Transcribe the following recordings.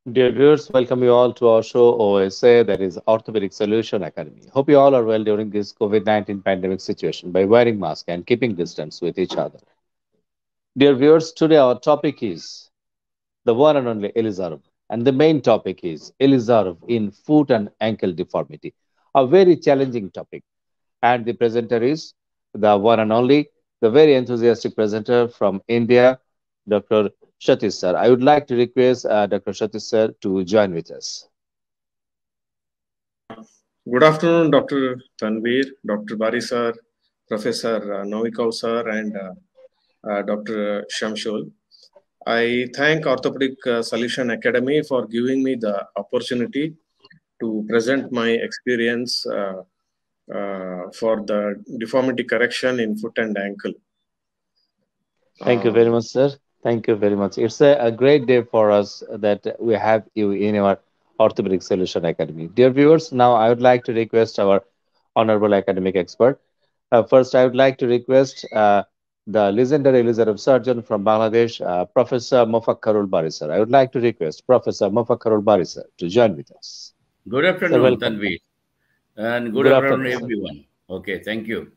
Dear viewers, welcome you all to our show OSA, that is Orthopedic Solution Academy. Hope you all are well during this COVID-19 pandemic situation by wearing masks and keeping distance with each other. Dear viewers, today our topic is the one and only Ilizarov, and the main topic is Ilizarov in foot and ankle deformity, a very challenging topic. And the presenter is the one and only, the very enthusiastic presenter from India, Dr. Satish sir. I would like to request Dr. Satish sir to join with us. Good afternoon, Dr. Tanvir, Dr. Bari sir, Professor Novikov sir, and Dr. Shamshul. I thank Orthopedic Solution Academy for giving me the opportunity to present my experience for the deformity correction in foot and ankle. Thank you very much, sir. Thank you very much. It's a great day for us that we have you in our Orthopedic Solution Academy. Dear viewers, now I would like to request our honorable academic expert. First, I would like to request the legendary Elizabeth surgeon from Bangladesh, Professor Mofakkarul Bari sir. I would like to request Professor Mofakkarul Bari sir to join with us. Good Sir, afternoon, welcome. Tanvi, and good Good afternoon, afternoon, sir. everyone. Okay, thank you.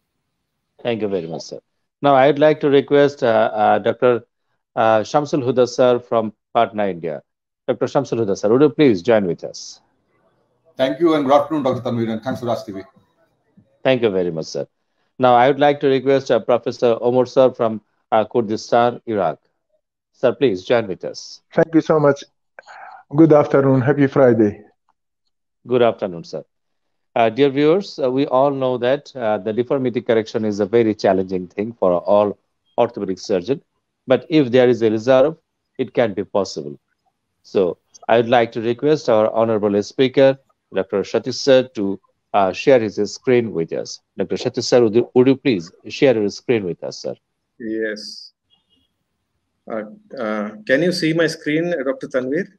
Thank you very much, sir. Now, I would like to request Dr. Shamsul Huda sir from Patna, India. Dr. Shamsul Huda sir, would you please join with us? Thank you and good afternoon, Dr. Tanvir, and thanks for Rajtv. Thank you very much, sir. Now, I would like to request Professor Omar sir from Kurdistan, Iraq. Sir, please join with us. Thank you so much. Good afternoon. Happy Friday. Good afternoon, sir. Dear viewers, we all know that the deformity correction is a very challenging thing for all orthopedic surgeons. But if there is a reserve, it can be possible. So I would like to request our honorable speaker, Dr. Satish sir, to share his screen with us. Dr. Satish sir, would you please share your screen with us, sir? Yes. Can you see my screen, Dr. Tanvir?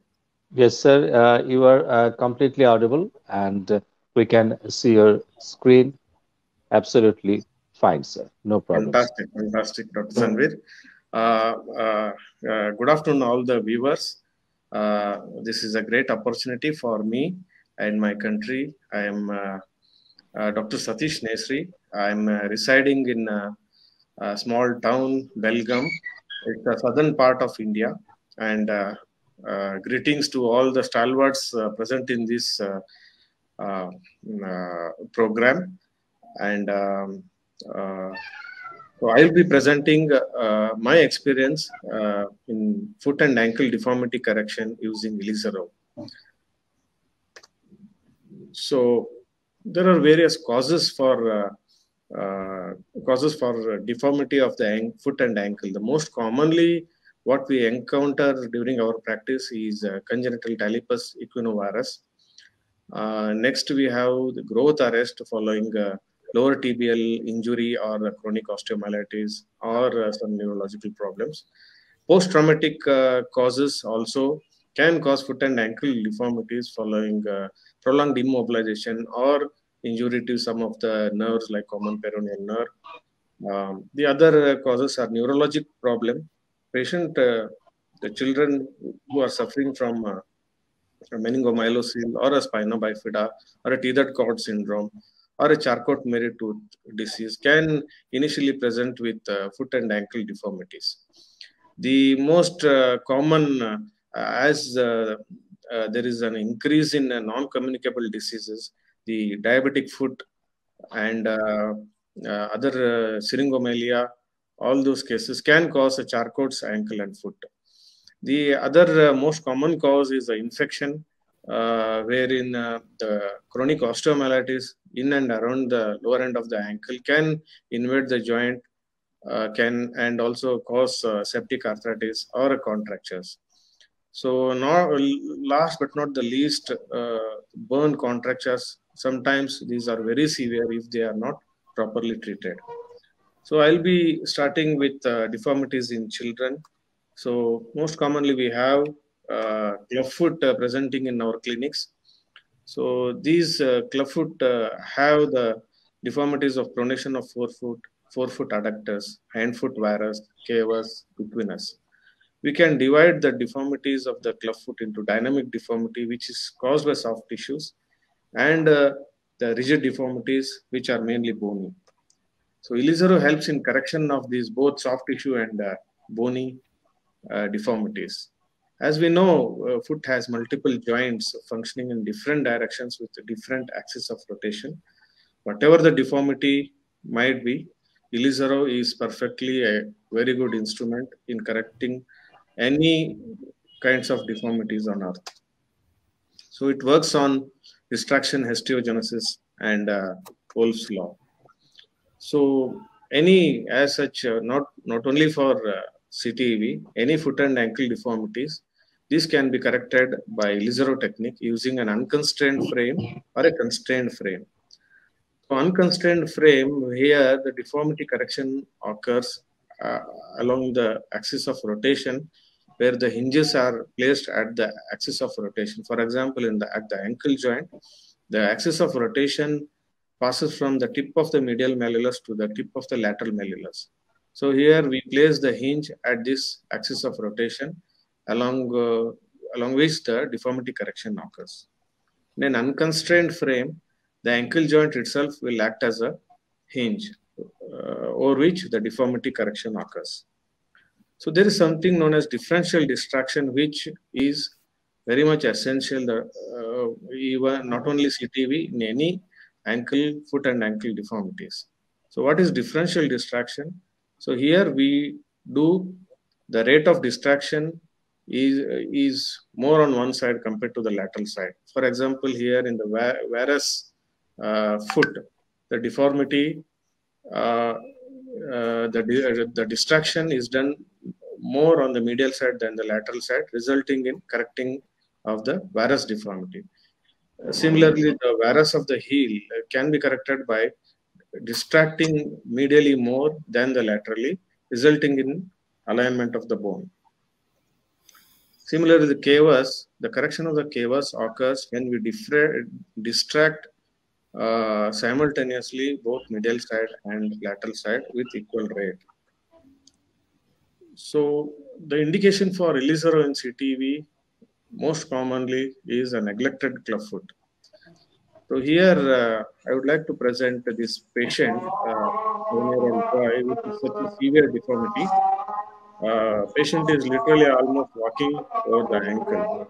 Yes, sir. You are completely audible, and we can see your screen absolutely fine, sir. No problems. Fantastic, Dr. Tanvir. Good afternoon, all the viewers. This is a great opportunity for me and my country. I am Dr. Satish Nesri. I am residing in a small town, Belgaum. It's the southern part of India. And greetings to all the stalwarts present in this program. And so I'll be presenting my experience in foot and ankle deformity correction using Ilizarov. So there are various causes for deformity of the foot and ankle. The most commonly what we encounter during our practice is congenital talipes equinovarus. Next, we have the growth arrest following lower tibial injury or chronic osteomyelitis or some neurological problems. Post-traumatic causes also can cause foot and ankle deformities following prolonged immobilization or injury to some of the nerves like common peroneal nerve. The other causes are neurologic problem. The children who are suffering from a meningomyelocele or a spina bifida or a tethered cord syndrome or a Charcot-Marie tooth disease can initially present with foot and ankle deformities. The most common, as there is an increase in non-communicable diseases, the diabetic foot and other syringomelia, all those cases can cause a Charcot's ankle and foot. The other most common cause is the infection, wherein the chronic osteomyelitis in and around the lower end of the ankle can invade the joint, and also cause septic arthritis or contractures. So now, last but not the least, burn contractures. Sometimes these are very severe if they are not properly treated. So I'll be starting with deformities in children. So most commonly we have clubfoot presenting in our clinics. So these clubfoot have the deformities of pronation of forefoot adductors, hindfoot varus, cavus, equinus. we can divide the deformities of the clubfoot into dynamic deformity, which is caused by soft tissues, and the rigid deformities, which are mainly bony. So Ilizarov helps in correction of these both soft tissue and bony deformities. As we know, foot has multiple joints functioning in different directions with different axes of rotation. Whatever the deformity might be, Ilizarov is perfectly a very good instrument in correcting any kinds of deformities on Earth. So it works on distraction, histiogenesis, and Wolff's law. So any, as such, not only for CTEV, any foot and ankle deformities, this can be corrected by Ilizarov technique using an unconstrained frame or a constrained frame. So unconstrained frame, here the deformity correction occurs along the axis of rotation, where the hinges are placed at the axis of rotation. For example, at the ankle joint, the axis of rotation passes from the tip of the medial malleolus to the tip of the lateral malleolus. So here we place the hinge at this axis of rotation, along which the deformity correction occurs. In an unconstrained frame, the ankle joint itself will act as a hinge over which the deformity correction occurs. So there is something known as differential distraction, which is very much essential, even not only CTV, in any foot and ankle deformities. So what is differential distraction? So here we do the rate of distraction is more on one side compared to the lateral side. For example, here in the varus foot, the deformity, the distraction is done more on the medial side than the lateral side, resulting in correcting of the varus deformity. Similarly, the varus of the heel can be corrected by distracting medially more than the laterally, resulting in alignment of the bone. Similarly, the cavus, the correction of the cavus occurs when we distract simultaneously both medial side and lateral side with equal rate. So the indication for Ilizarov in CTV most commonly is a neglected clubfoot. So here I would like to present this patient, 7-year-old boy with such a severe deformity. Patient is literally almost walking over the ankle.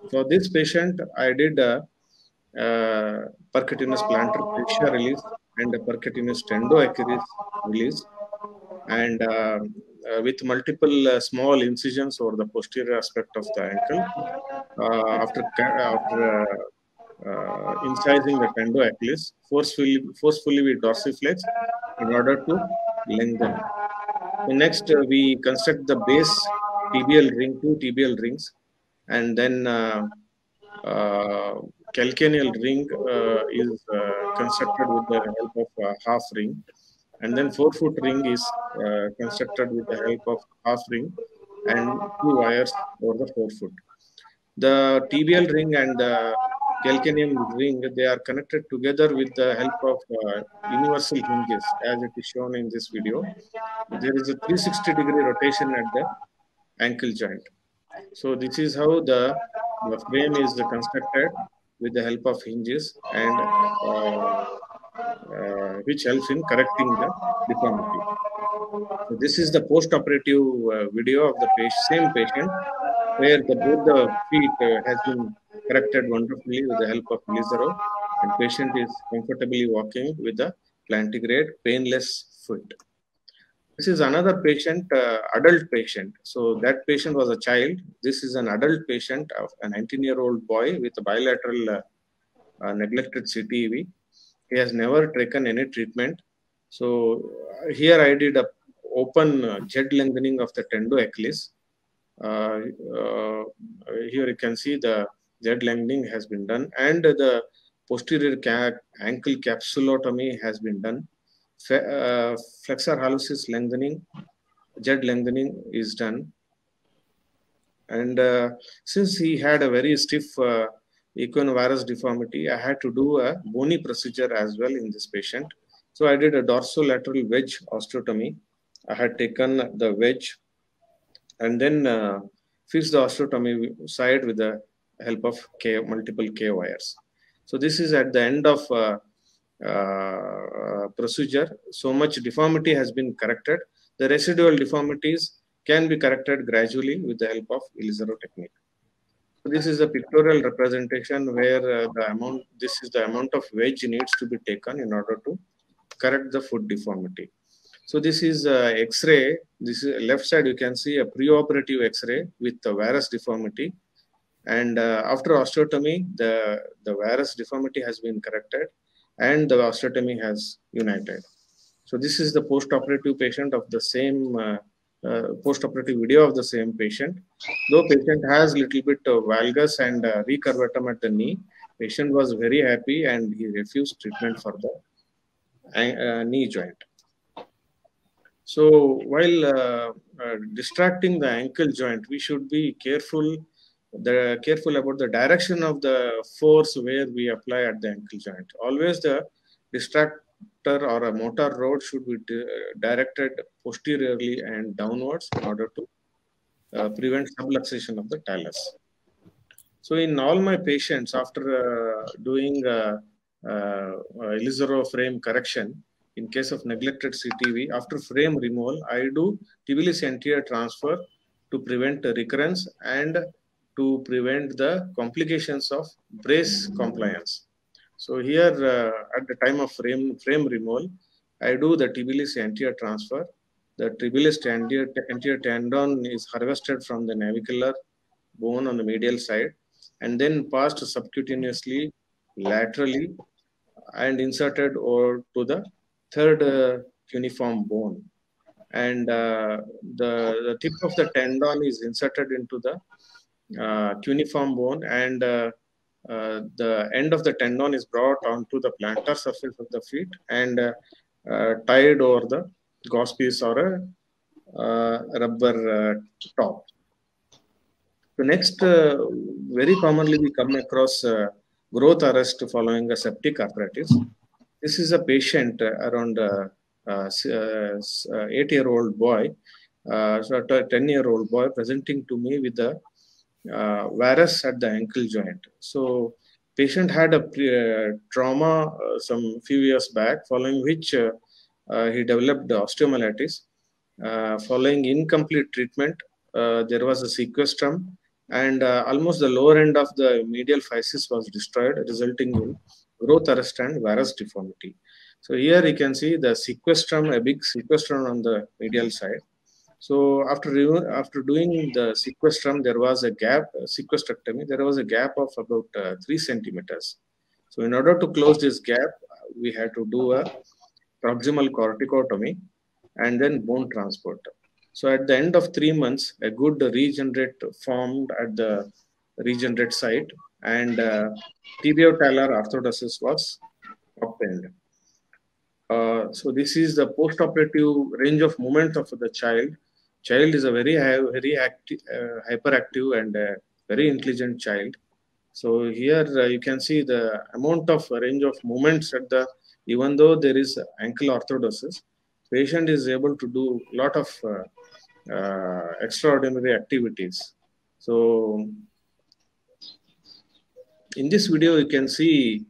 For this patient, I did a percutaneous plantar fascia release and a percutaneous tendoachilles release, and with multiple small incisions over the posterior aspect of the ankle. After incising the tendoachilles, forcefully we dorsiflex in order to lengthen. So next, we construct the base tibial ring, 2 tibial rings, and then calcaneal ring is constructed with the help of a half ring, and then forefoot ring is constructed with the help of half ring and 2 wires over the forefoot. The tibial ring and the calcaneal ring, they are connected together with the help of universal hinges, as it is shown in this video. There is a 360-degree rotation at the ankle joint. So this is how the frame is constructed with the help of hinges, and which helps in correcting the deformity. So this is the post-operative video of the same patient, where both the feet has been corrected wonderfully with the help of Ilizarov, and patient is comfortably walking with the plantigrade painless foot. This is another patient, adult patient. So that patient was a child. This is an adult patient of a 19-year-old boy with a bilateral neglected CTEV. He has never taken any treatment. So here I did a open Z lengthening of the tendoachilles. Here you can see the Z lengthening has been done, and the posterior ankle capsulotomy has been done. Flexor hallucis lengthening, Z lengthening is done. And since he had a very stiff equinovarus deformity, I had to do a bony procedure as well in this patient. So I did a dorsolateral wedge osteotomy. I had taken the wedge and then fix the osteotomy side with the help of multiple K wires. So this is at the end of procedure. So much deformity has been corrected. The residual deformities can be corrected gradually with the help of Ilizarov technique. So this is a pictorial representation where this is the amount of wedge needs to be taken in order to correct the foot deformity. So this is X-ray. This is left side. You can see a preoperative X-ray with the varus deformity, and after osteotomy, the varus deformity has been corrected, and the osteotomy has united. So this is the post-operative patient of the same post-operative video of the same patient. Though patient has little bit of valgus and recurvatum at the knee, patient was very happy and he refused treatment for the knee joint. So while distracting the ankle joint, we should be careful about the direction of the force where we apply at the ankle joint. Always the distractor or a motor rod should be directed posteriorly and downwards in order to prevent subluxation of the talus. So in all my patients, after doing Ilizarov frame correction, in case of neglected CTV, after frame removal, I do TIBIALIS anterior transfer to prevent recurrence and to prevent the complications of brace compliance. So here at the time of frame removal, I do the TIBIALIS anterior transfer. The TIBIALIS anterior tendon is harvested from the navicular bone on the medial side and then passed subcutaneously laterally and inserted or to the third cuneiform bone. And the tip of the tendon is inserted into the cuneiform bone, and the end of the tendon is brought onto the plantar surface of the feet and tied over the gauze piece or a rubber top. So next, very commonly we come across growth arrest following a septic arthritis. This is a patient around 8-year-old boy, so a 10-year-old boy presenting to me with the varus at the ankle joint. So patient had a trauma some few years back, following which he developed osteomyelitis. Following incomplete treatment, there was a sequestrum, and almost the lower end of the medial physis was destroyed, resulting in growth arrest and varus deformity. So here you can see the sequestrum, a big sequestrum on the medial side. So after doing the sequestrum, there was a gap, sequestrectomy, there was a gap of about 3 centimeters. So in order to close this gap, we had to do a proximal corticotomy and then bone transport. So at the end of 3 months, a good regenerate formed at the regenerate site, and tibiotalar arthrodesis was obtained. So this is the post-operative range of movement of the child. Child is a very active, hyperactive and very intelligent child. So here you can see the amount of range of movements at the, even though there is ankle arthrodesis, patient is able to do a lot of extraordinary activities. So in this video, you can see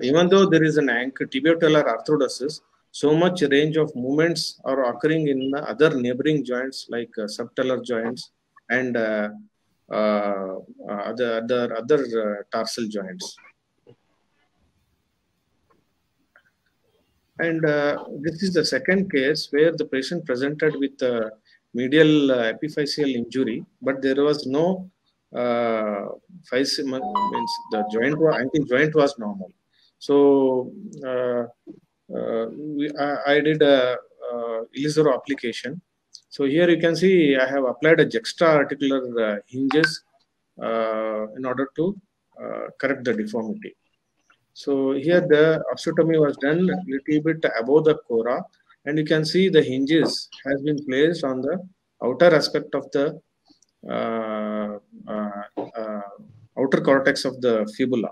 even though there is an ankle tibiotalar arthrodesis, so much range of movements are occurring in the other neighboring joints like subtalar joints and other tarsal joints. And this is the second case where the patient presented with medial epiphyseal injury, but there was no means the joint, ankle joint was normal. So I did a Ilizarov application. So here you can see I have applied a juxta-articular hinges in order to correct the deformity. So here the osteotomy was done a little bit above the cora, and you can see the hinges has been placed on the outer aspect of the outer cortex of the fibula.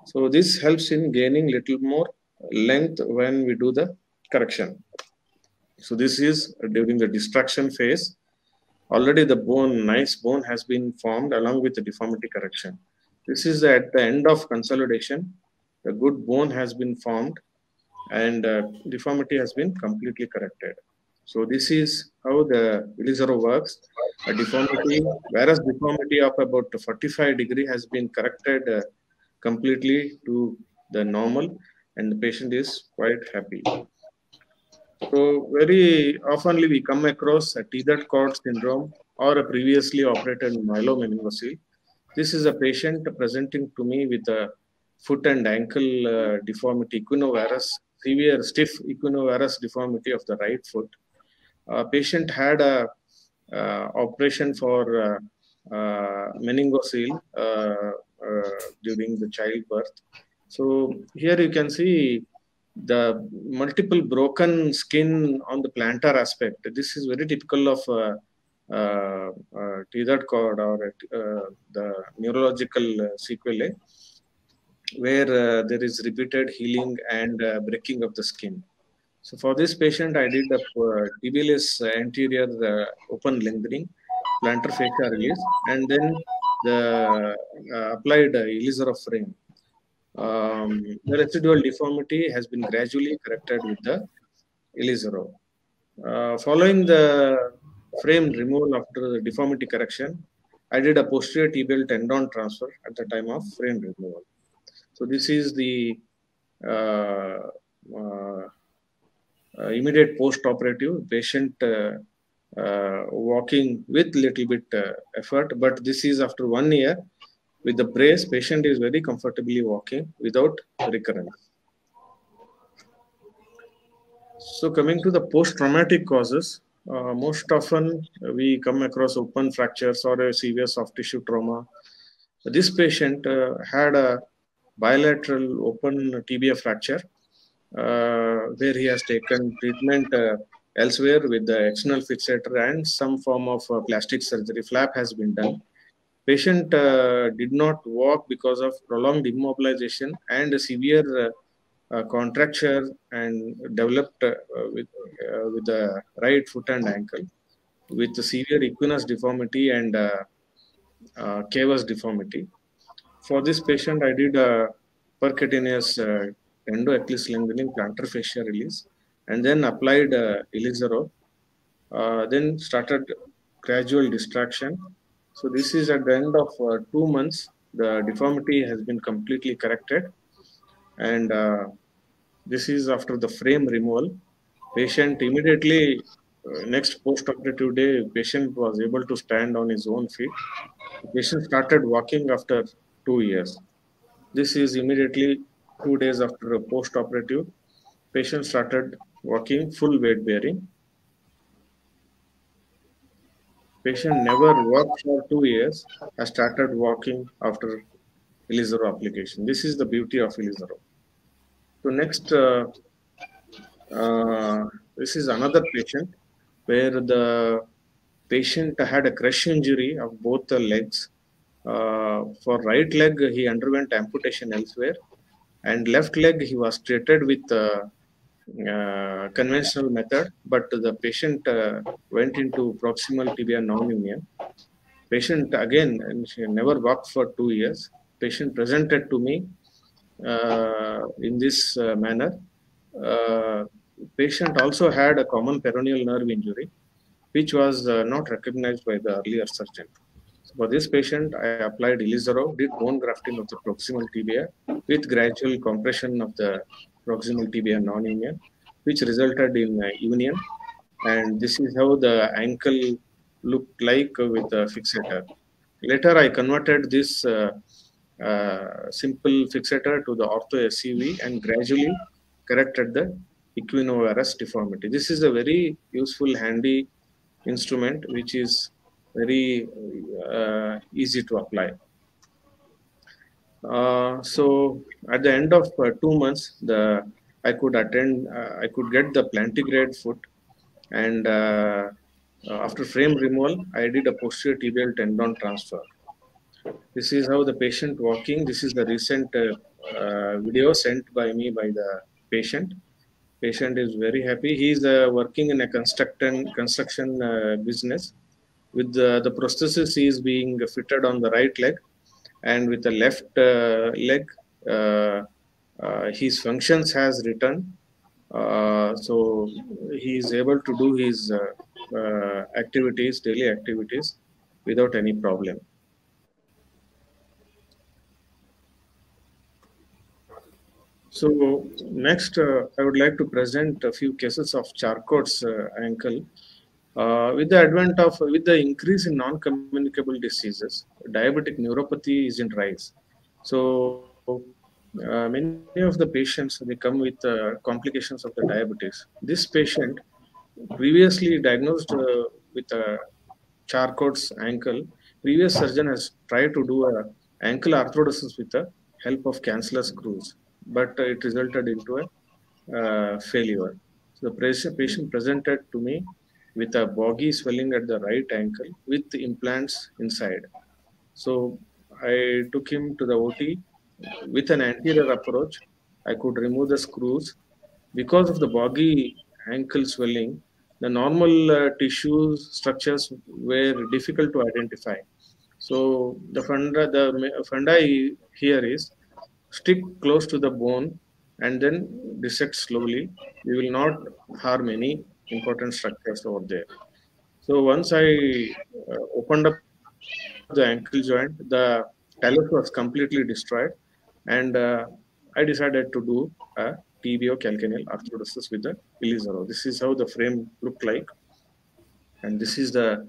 So this helps in gaining little more length when we do the correction. So this is during the distraction phase. Already the bone, nice bone has been formed along with the deformity correction. This is at the end of consolidation. The good bone has been formed and deformity has been completely corrected. So this is how the Ilizarov works. A deformity, whereas deformity of about 45 degrees has been corrected completely to the normal, and the patient is quite happy. So very oftenly we come across a tethered cord syndrome or a previously operated myelomenincocele. This is a patient presenting to me with a foot and ankle deformity, equinovarus, severe stiff equinovarus deformity of the right foot. Patient had a operation for meningocele during the childbirth. So here you can see the multiple broken skin on the plantar aspect. This is very typical of tethered cord or the neurological sequelae, where there is repeated healing and breaking of the skin. So for this patient, I did a TIBIALIS anterior open lengthening, plantar fascia release, and then the applied Ilizarov frame. The residual deformity has been gradually corrected with the Ilizarov. Following the frame removal after the deformity correction, I did a posterior tibial tendon transfer at the time of frame removal. So this is the immediate post-operative patient walking with little bit effort, but this is after 1 year. With the brace, patient is very comfortably walking without recurrence. So coming to the post-traumatic causes, most often we come across open fractures or a severe soft tissue trauma. This patient had a bilateral open tibia fracture where he has taken treatment elsewhere with the external fixator and some form of plastic surgery. Flap has been done. Patient did not walk because of prolonged immobilization and a severe contracture and developed with the right foot and ankle with the severe equinus deformity and cavus deformity. For this patient, I did a percutaneous endoachilles lengthening plantar fascia release and then applied Ilizarov, then started gradual distraction. So this is at the end of 2 months, the deformity has been completely corrected. And this is after the frame removal. Patient immediately, next post-operative day, patient was able to stand on his own feet. The patient started walking after 2 years. This is immediately 2 days after a post-operative. Patient started walking full weight bearing. Patient never walked for 2 years, has started walking after Ilizarov application. This is the beauty of Ilizarov. So next, this is another patient where the patient had a crush injury of both the legs. For right leg, he underwent amputation elsewhere, and left leg he was treated with conventional method, but the patient went into proximal tibia non-union. Patient again, and she never walked for 2 years. Patient presented to me in this manner. Patient also had a common peroneal nerve injury, which was not recognized by the earlier surgeon. So for this patient, I applied Ilizarov, did bone grafting of the proximal tibia with gradual compression of the proximal tibia non-union, which resulted in union. And this is how the ankle looked like with the fixator. Later, I converted this simple fixator to the ortho SCV and gradually corrected the equinovarus deformity. This is a very useful, handy instrument which is very easy to apply. So at the end of 2 months, I could get the plantigrade foot, and after frame removal, I did a posterior tibial tendon transfer. This is how the patient walking. This is the recent video sent by me by the patient. Patient is very happy. He is working in a construction business. with the prosthesis is being fitted on the right leg, and with the left leg, his functions has returned. So he is able to do his activities, daily activities, without any problem. So next, I would like to present a few cases of Charcot's ankle. With the increase in non-communicable diseases, diabetic neuropathy is in rise. So many of the patients, they come with complications of the diabetes. This patient, previously diagnosed with Charcot's ankle, previous surgeon has tried to do a ankle arthrodesis with the help of cancellous screws, but it resulted into a failure. So the patient presented to me with a boggy swelling at the right ankle with implants inside. So I took him to the OT with an anterior approach. I could remove the screws. Because of the boggy ankle swelling, the normal tissue structures were difficult to identify. So the fundi here is stick close to the bone and then dissect slowly. We will not harm any important structures over there. So once I opened up the ankle joint, the talus was completely destroyed, and I decided to do a TIBIO calcaneal arthrodesis with the Ilizarov. This is how the frame looked like, and this is the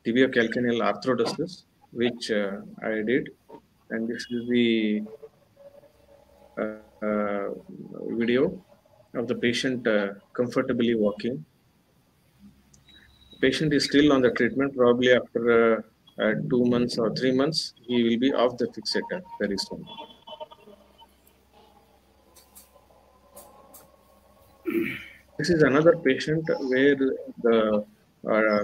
TIBIO calcaneal arthrodesis which I did, and this is the video of the patient comfortably walking. The patient is still on the treatment. Probably after 2 months or 3 months, he will be off the fixator very soon. This is another patient where the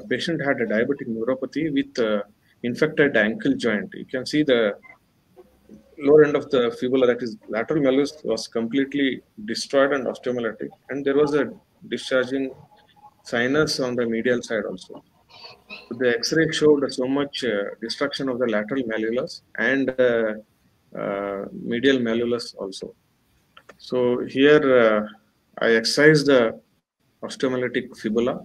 patient had a diabetic neuropathy with infected ankle joint. You can see the lower end of the fibula, that is lateral malleus, was completely destroyed and osteomyelitic, and there was a discharging sinus on the medial side also. The X-ray showed so much destruction of the lateral malleolus and medial malleolus also. So here I excised the osteomyelitic fibula.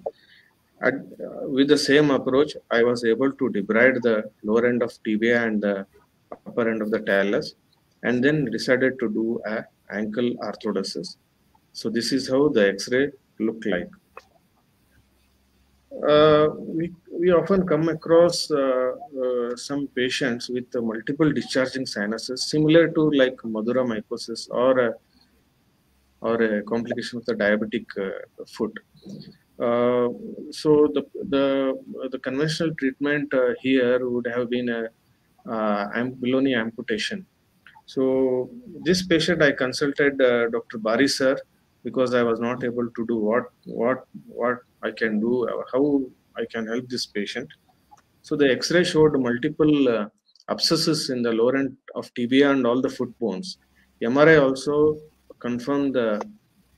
With the same approach, I was able to debride the lower end of tibia and the upper end of the talus, and then decided to do a ankle arthrodesis. So this is how the X-ray looked like. We often come across some patients with multiple discharging sinuses, similar to like Madura mycosis or a complication of the diabetic foot. So the conventional treatment here would have been a below-knee amputation. So this patient I consulted Dr. Bari sir, because I was not able to do what I can do, how I can help this patient. So the X-ray showed multiple abscesses in the lower end of tibia and all the foot bones. MRI also confirmed the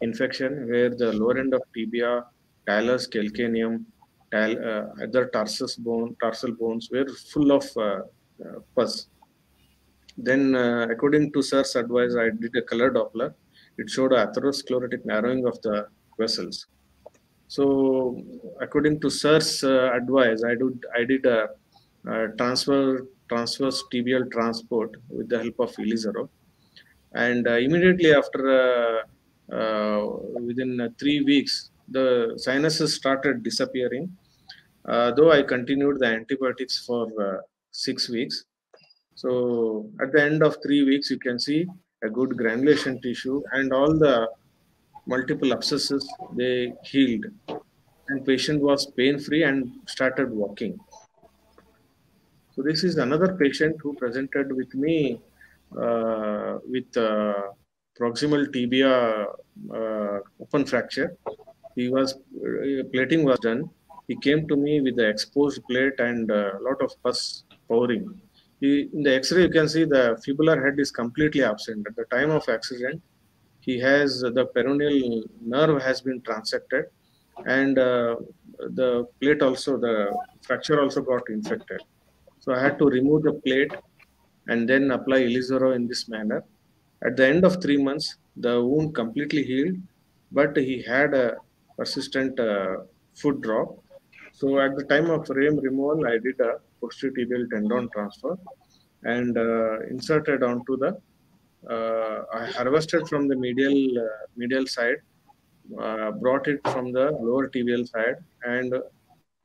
infection where the lower end of tibia, talus, calcaneum, other tarsal bones were full of pus. Then according to sir's advice, I did a color Doppler. It showed atherosclerotic narrowing of the vessels. So according to sir's advice, I did a transverse tibial transport with the help of Ilizarov, and immediately after within 3 weeks, the sinuses started disappearing. Though I continued the antibiotics for 6 weeks. So at the end of 3 weeks, you can see a good granulation tissue and all the multiple abscesses, they healed, and patient was pain-free and started walking. So this is another patient who presented with me with proximal tibia open fracture. Plating was done. He came to me with the exposed plate and a lot of pus pouring. In the X-ray, you can see the fibular head is completely absent. At the time of accident, he has the peroneal nerve has been transected, and the plate also, the fracture also got infected. So I had to remove the plate and then apply Ilizarov in this manner. At the end of 3 months, the wound completely healed, but he had a persistent foot drop. So at the time of rim removal, I did a posterior tibial tendon transfer and inserted onto the. I harvested from the medial side, brought it from the lower tibial side, and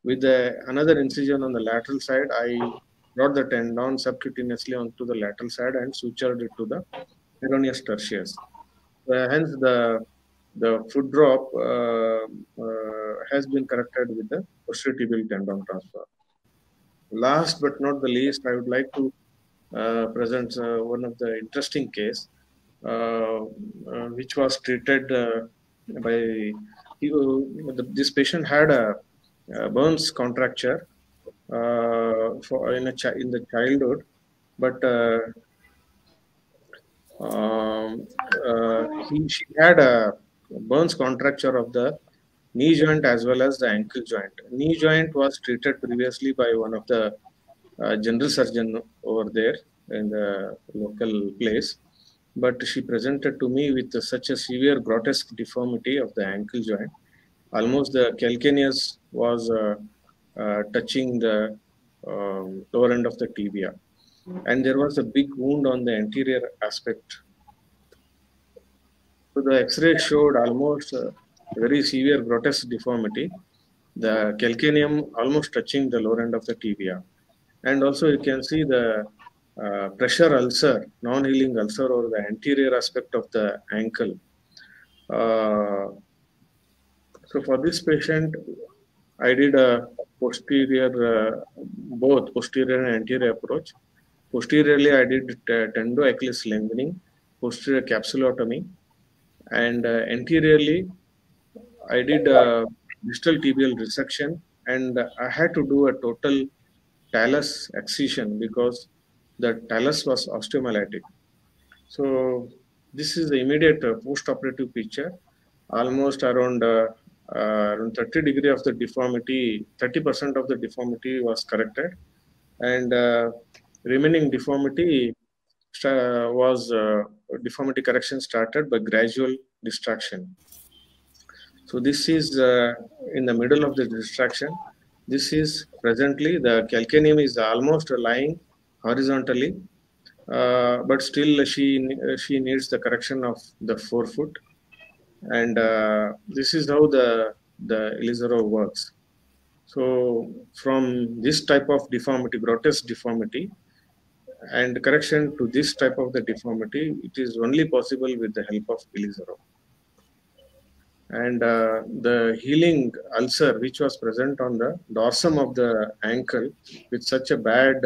with another incision on the lateral side, I brought the tendon subcutaneously onto the lateral side and sutured it to the peroneus tertius. Hence, the foot drop has been corrected with the posterior tibial tendon transfer. Last but not the least, I would like to present one of the interesting case, which was treated by this patient had a Burns contracture in the childhood, but she had a Burns contracture of the knee joint as well as the ankle joint. Knee joint was treated previously by one of the general surgeon over there in the local place, but she presented to me with such a severe grotesque deformity of the ankle joint. Almost the calcaneus was touching the lower end of the tibia, and there was a big wound on the anterior aspect. So the X-ray showed almost very severe grotesque deformity, the calcaneum almost touching the lower end of the tibia. And also you can see the pressure ulcer, non-healing ulcer over the anterior aspect of the ankle. So for this patient, I did a posterior, both posterior and anterior approach. Posteriorly, I did tendo-Achilles lengthening, posterior capsulotomy, and anteriorly, I did distal tibial resection, and I had to do a total talus excision because the talus was osteomyelitic. So this is the immediate post-operative picture. Almost around 30 degree of the deformity, 30% of the deformity was corrected, and remaining deformity was deformity correction started by gradual distraction. So this is in the middle of the distraction. This is presently the calcaneum is almost lying horizontally, but still she needs the correction of the forefoot, and this is how the Ilizarov works. So from this type of deformity, grotesque deformity, and correction to this type of the deformity, it is only possible with the help of Ilizarov. And the healing ulcer, which was present on the dorsum of the ankle, with such a bad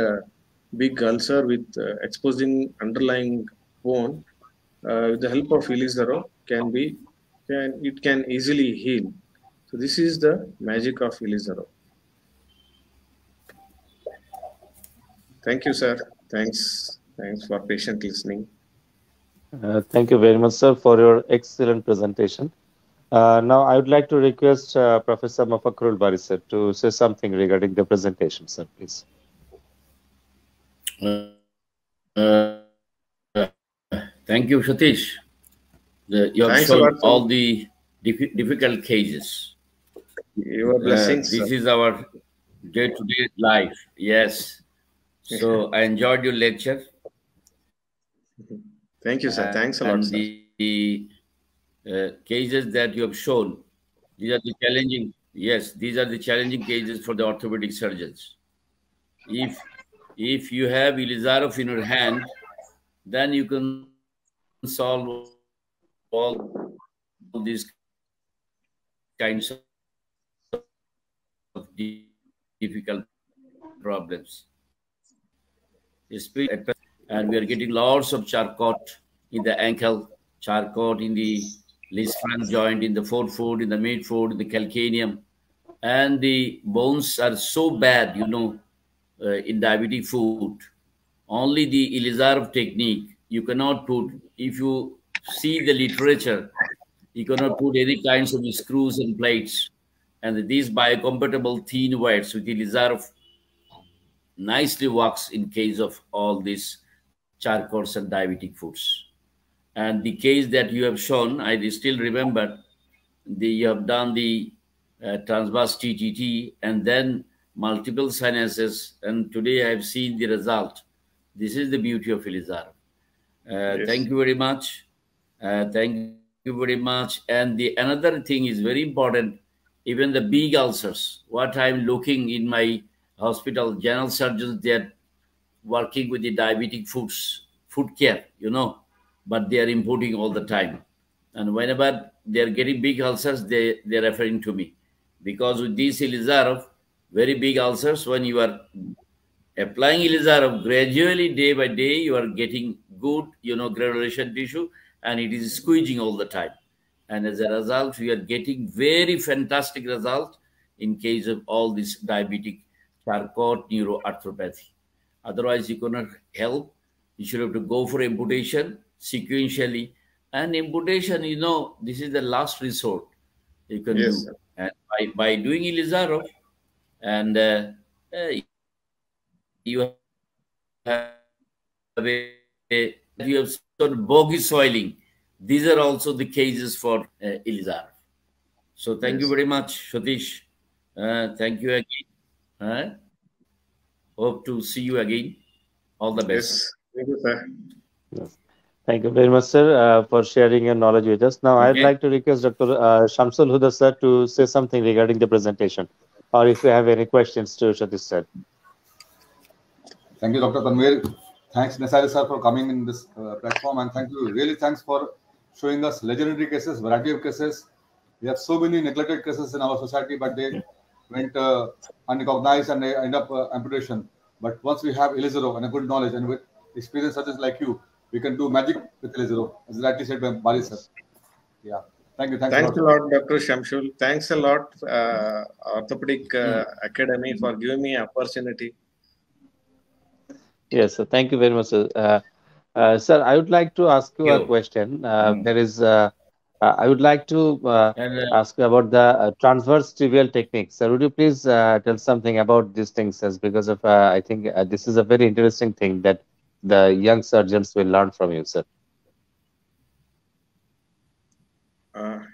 big ulcer with exposing underlying bone, with the help of Ilizarov, it can easily heal. So this is the magic of Ilizarov. Thank you, sir. Thanks for patient listening. Thank you very much, sir, for your excellent presentation. Now, I would like to request Professor Mafakrul Bari, sir, to say something regarding the presentation, sir, please. Thank you, Satish. You have shown all the difficult cases. Your blessings. This is our day-to-day life. Yes. So I enjoyed your lecture. Thank you, sir. Thanks a lot, sir. The cases that you have shown, these are the challenging. Yes, these are the challenging cases for the orthopedic surgeons. If you have Ilizarov in your hand, then you can solve all these kinds of difficult problems. And we are getting lots of charcot in the ankle, charcot in the Lisfranc joint, in the forefoot, in the midfoot, in the calcaneum. And the bones are so bad, in diabetic foot. Only the Ilizarov technique, you cannot put, if you see the literature, you cannot put any kinds of screws and plates. And these biocompatible thin wires with Ilizarov nicely works in case of all these charcoals and diabetic foods. And the case that you have shown, I still remember, you have done the transverse TTT and then multiple sinuses, and today I have seen the result. This is the beauty of Ilizarov. Yes. Thank you very much. Thank you very much. And the another thing is very important. Even the big ulcers, what I'm looking in my hospital, general surgeons, they're working with the diabetic food care, but they are importing all the time. And whenever they're getting big ulcers, they're referring to me. Because with this Ilizarov, very big ulcers, when you are applying Ilizarov, gradually, day by day, you are getting good, granulation tissue, and it is squeezing all the time. And as a result, we are getting very fantastic result in case of all this diabetic Charcot neuroarthropathy. Otherwise, you cannot help. You should have to go for amputation sequentially. And amputation, this is the last resort you can do. Sir. And by doing Ilizarov, and you have you have sort of boggy soiling. These are also the cases for Ilizarov. So thank you very much, Satish. Thank you again. Hope to see you again. All the best. Yes. Thank you, sir. Yes. Thank you very much, sir, for sharing your knowledge with us. Now, I'd like to request Dr. Shamsul Huda, sir, to say something regarding the presentation, or if you have any questions to Satish, sir. Thank you, Dr. Tanvir. Thanks, Nesari, sir, for coming in this platform, and thanks for showing us legendary cases, variety of cases. We have so many neglected cases in our society, but they went unrecognized and they end up amputation. But once we have Ilizarov and a good knowledge and with experience such as like you, we can do magic with Ilizarov, as rightly said by Bali, sir. Yeah. Thank you. Thanks a lot, Dr. Shamsul. Thanks a lot, Orthopedic Academy, for giving me opportunity. Yes, sir. Thank you very much, sir. Sir, I would like to ask you a question. I would like to ask about the transverse tibial technique. Sir, would you please tell something about these things, sir? Because of I think this is a very interesting thing that the young surgeons will learn from you, sir.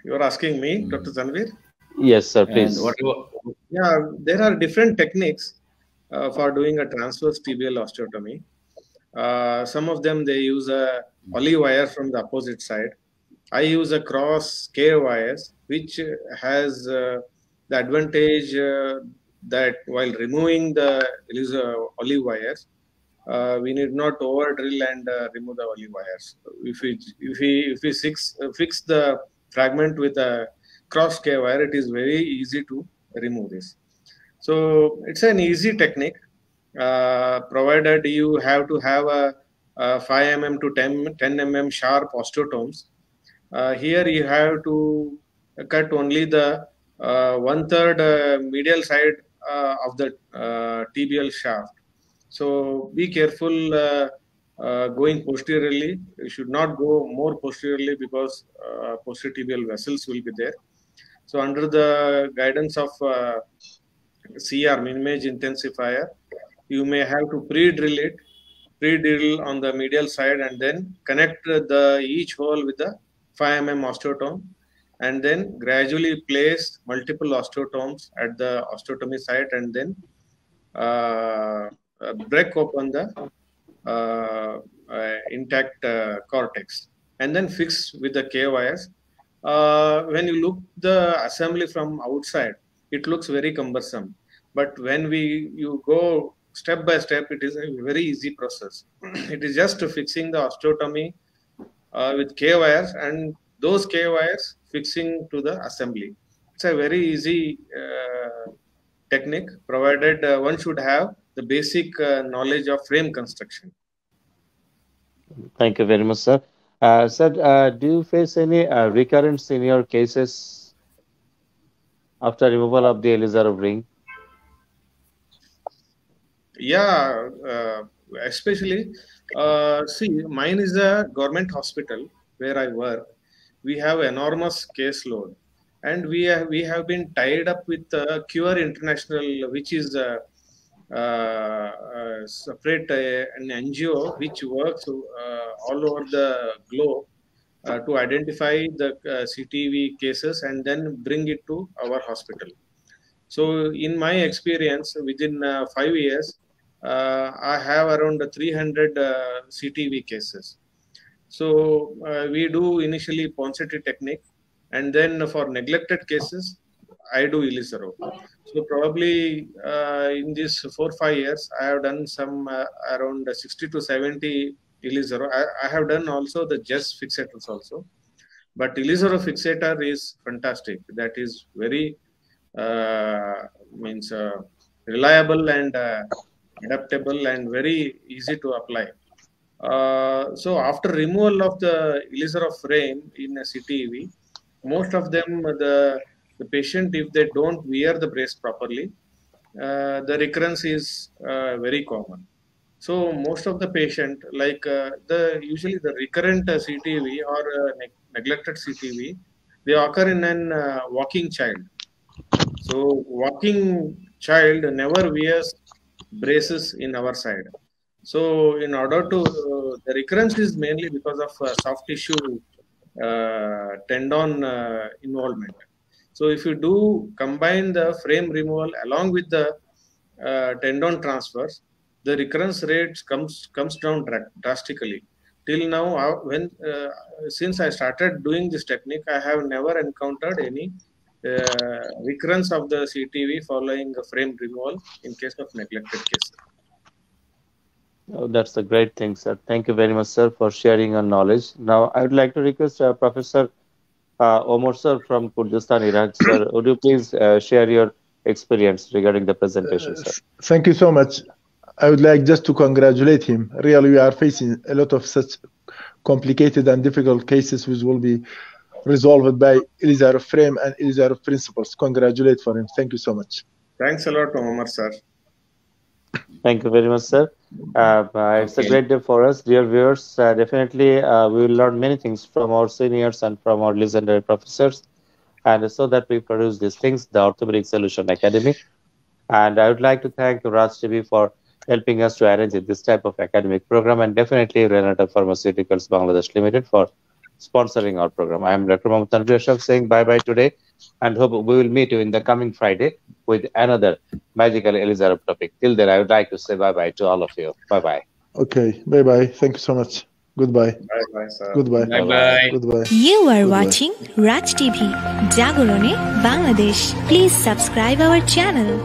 You are asking me, Dr. Tanvir? Yes, sir, please. Yeah, there are different techniques for doing a transverse tibial osteotomy. Some of them, they use a olive wire from the opposite side. I use a cross K wires, which has the advantage that while removing the olive wires, we need not over drill and remove the olive wires. If we fix the fragment with a cross K wire, it is very easy to remove this. So it's an easy technique, provided you have to have a 5 mm to 10 mm sharp osteotomes. Here you have to cut only the 1/3 medial side of the tibial shaft. So be careful going posteriorly. You should not go more posteriorly because posterior tibial vessels will be there. So under the guidance of CR, min image intensifier, you may have to pre-drill on the medial side and then connect each hole with the 5 mm osteotome, and then gradually place multiple osteotomes at the osteotomy site, and then break open the intact cortex, and then fix with the K wires. When you look the assembly from outside, it looks very cumbersome. But when you go step by step, it is a very easy process. It is just fixing the osteotomy with K wires, and those K wires fixing to the assembly. It's a very easy technique, provided one should have the basic knowledge of frame construction. Thank you very much, sir. Sir, do you face any recurrence in your cases after removal of the Ilizarov ring? Yeah, especially, see, mine is a government hospital where I work. We have enormous caseload. and we have been tied up with Cure International, which is separate an NGO which works all over the globe to identify the CTV cases and then bring it to our hospital. So in my experience, within 5 years, I have around 300 CTV cases. So we do initially Ponseti technique, and then for neglected cases, I do Ilizarov. So probably in these 4 or 5 years, I have done some around 60 to 70 Ilizarov. I have done also the just fixators also, but Ilizarov fixator is fantastic. That is very reliable and adaptable and very easy to apply. So after removal of the Ilizarov frame in a CTV, most of them, the patient, if they don't wear the brace properly, the recurrence is very common. So most of the patient, like usually the recurrent CTV or neglected CTV, they occur in an walking child. So walking child never wears braces in our side. So in order to, the recurrence is mainly because of soft tissue tendon involvement. So if you do combine the frame removal along with the tendon transfers, the recurrence rates comes down drastically. Till now, since I started doing this technique, I have never encountered any recurrence of the CTV following a frame removal in case of neglected cases. Oh, that's a great thing, sir. Thank you very much, sir, for sharing your knowledge. Now, I would like to request Professor Omar, sir, from Kurdistan, Iraq. Sir, would you please share your experience regarding the presentation, sir? Thank you so much. I would like just to congratulate him. Really, we are facing a lot of such complicated and difficult cases which will be resolved by Ilizarov frame and Ilizarov principles. Congratulate for him. Thank you so much. Thanks a lot, Omar, sir. Thank you very much, sir. It's a great day for us, dear viewers. Definitely, we will learn many things from our seniors and from our legendary professors, and so that we produce these things, the Orthopedic Solution Academy. And I would like to thank Rajtv for helping us to arrange this type of academic program, and definitely Renata Pharmaceuticals Bangladesh Limited for sponsoring our program. I am Dr. Anterior saying bye-bye today, and hope we will meet you in the coming Friday with another magical Ilizarov topic. Till then, I would like to say bye-bye to all of you. Bye-bye. Okay, bye-bye. Thank you so much. Goodbye. Bye-bye, sir. Goodbye. Bye-bye. Goodbye. You are Goodbye. watching Rajtv, Jagorone, Bangladesh. Please subscribe our channel.